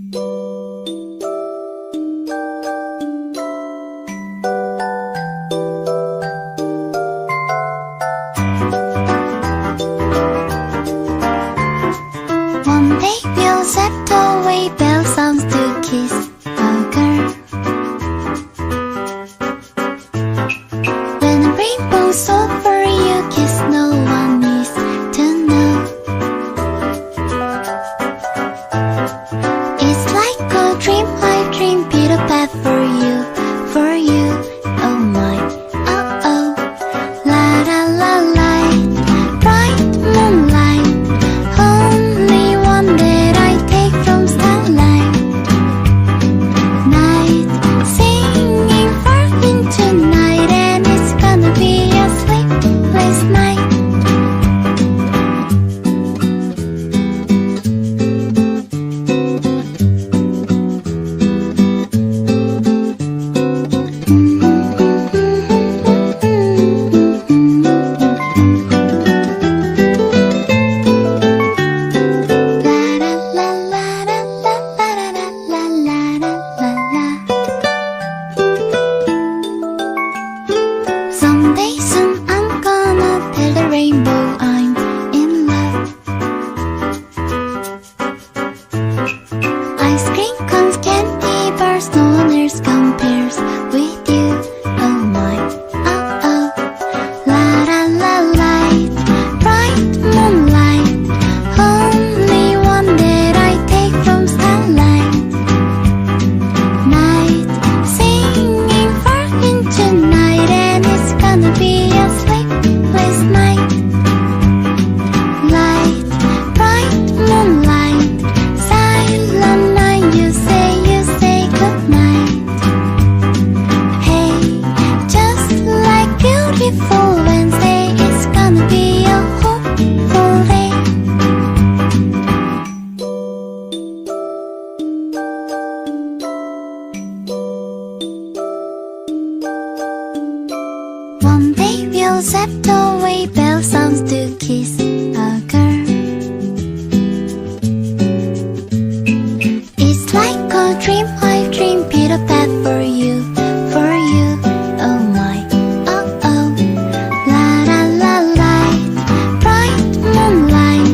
One day we'll set away bell sounds to kiss a girl. When a rainbow's over, you kiss, no one needs to know. It's like a dream, I dream, build a path for you, for you. Oh my, oh oh, la la la light, bright moonlight, only one that I take from starlight. Night, singing far into night, and it's gonna be a sleepless night. Someday soon I'm gonna tell the rainbow I'm in love. Ice cream cones, candy bars, no one else compares with you. Oh my, oh oh, la la la light, bright moonlight, only one that I take from starlight. Night, singing far into night, and it's gonna be a sleepless night. Light, bright moonlight, silent night, you say goodnight. Hey, just like beautiful Wednesday, it's gonna be a hopeful day. One day we'll zap away bell sounds to kiss a girl. It's like a dream, I dream, build a path for you, for you. Oh my, oh oh, la la la light, bright moonlight,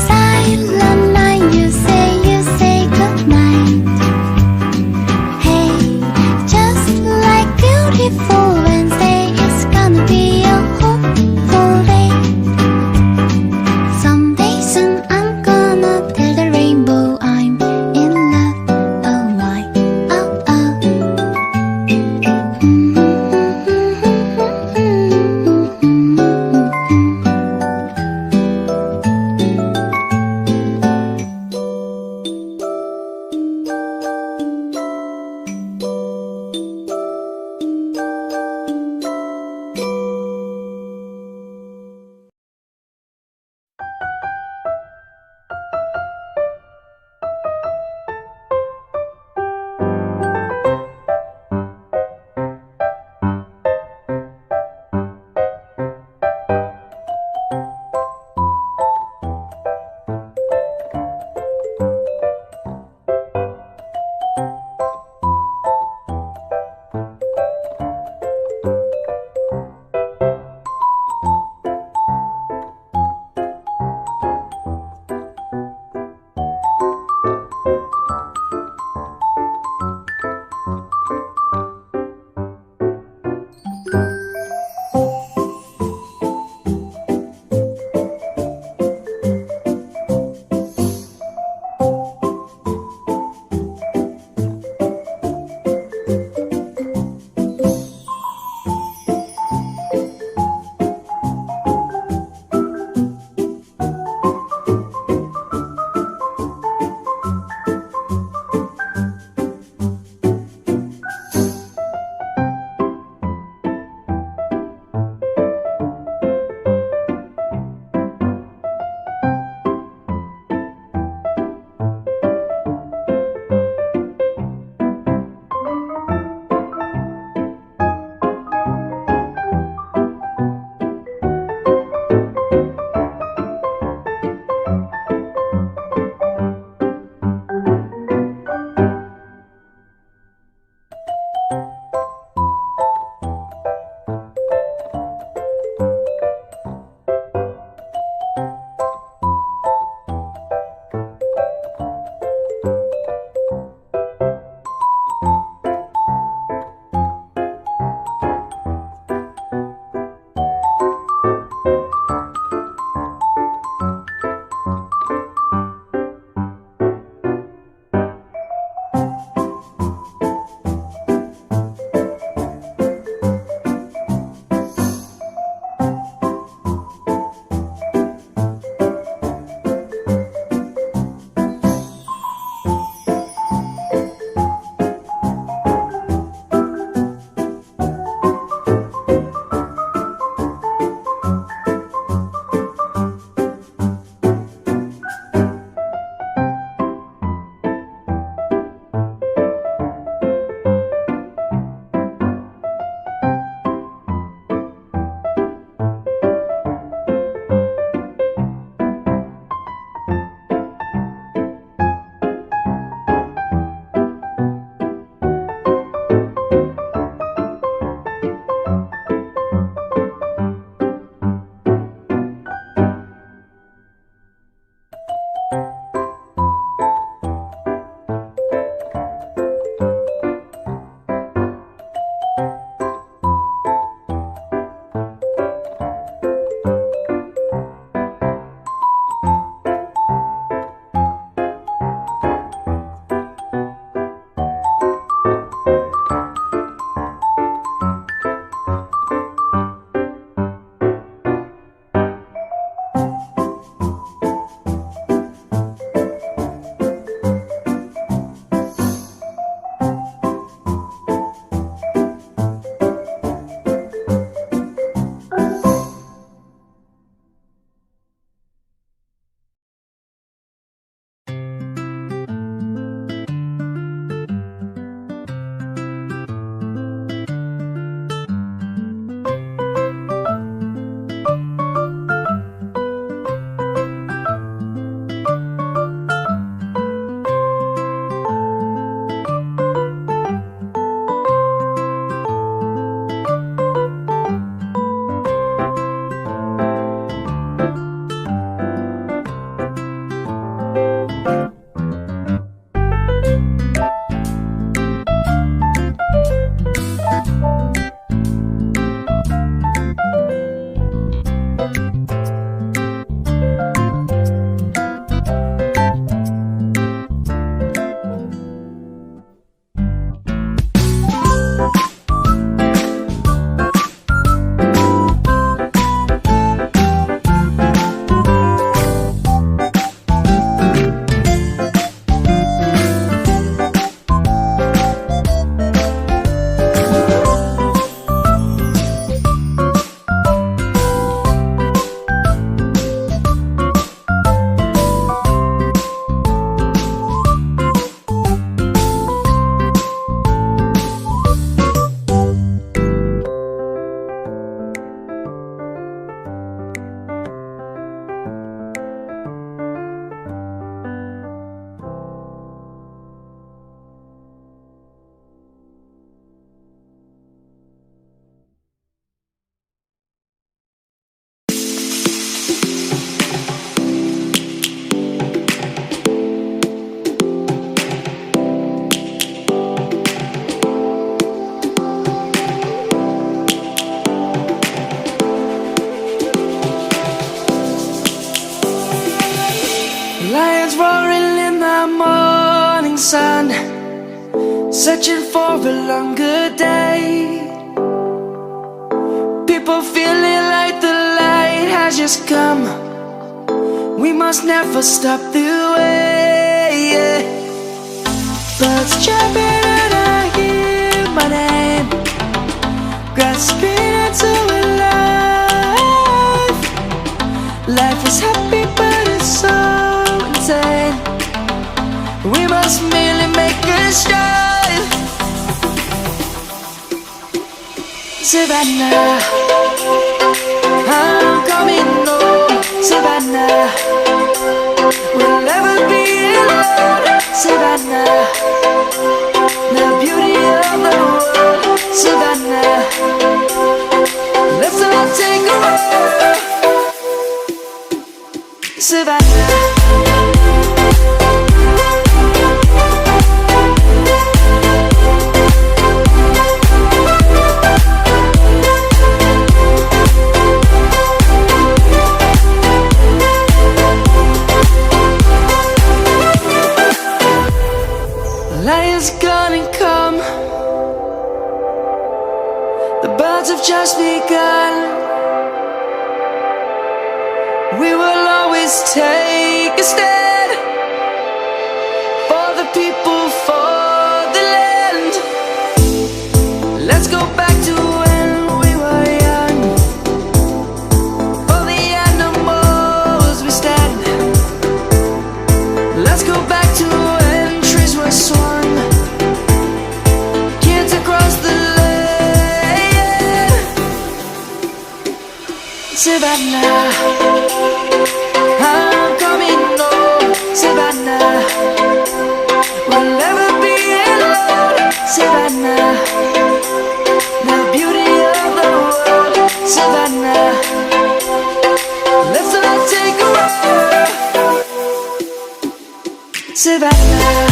silent night, you say goodnight. Hey, just like beautiful Wednesday, it's gonna be a hopeful day. Someday soon I'm gonna tell the rainbow I'm in love. Oh my, oh oh. searching for a longer day. People feeling like the light has just come. We must never stop the way, yeah. Birds chirping and I hear my name, grasping into a life. Life is happy but it's so insane. We must merely make a strive. Savannah, I'm coming home. Savannah, we'll never be alone. Savannah, the beauty of the world. Savannah, let's all take a ride. Savannah. Light is gonna come. The birds have just begun. We will always take a stand for the people, for the land. Let's go back to when we were young. For the animals we stand. Let's go back to when trees were swung. Savannah, I'm coming home. Savannah, we'll never be alone. Savannah, the beauty of the world. Savannah, let's all take a ride. Savannah.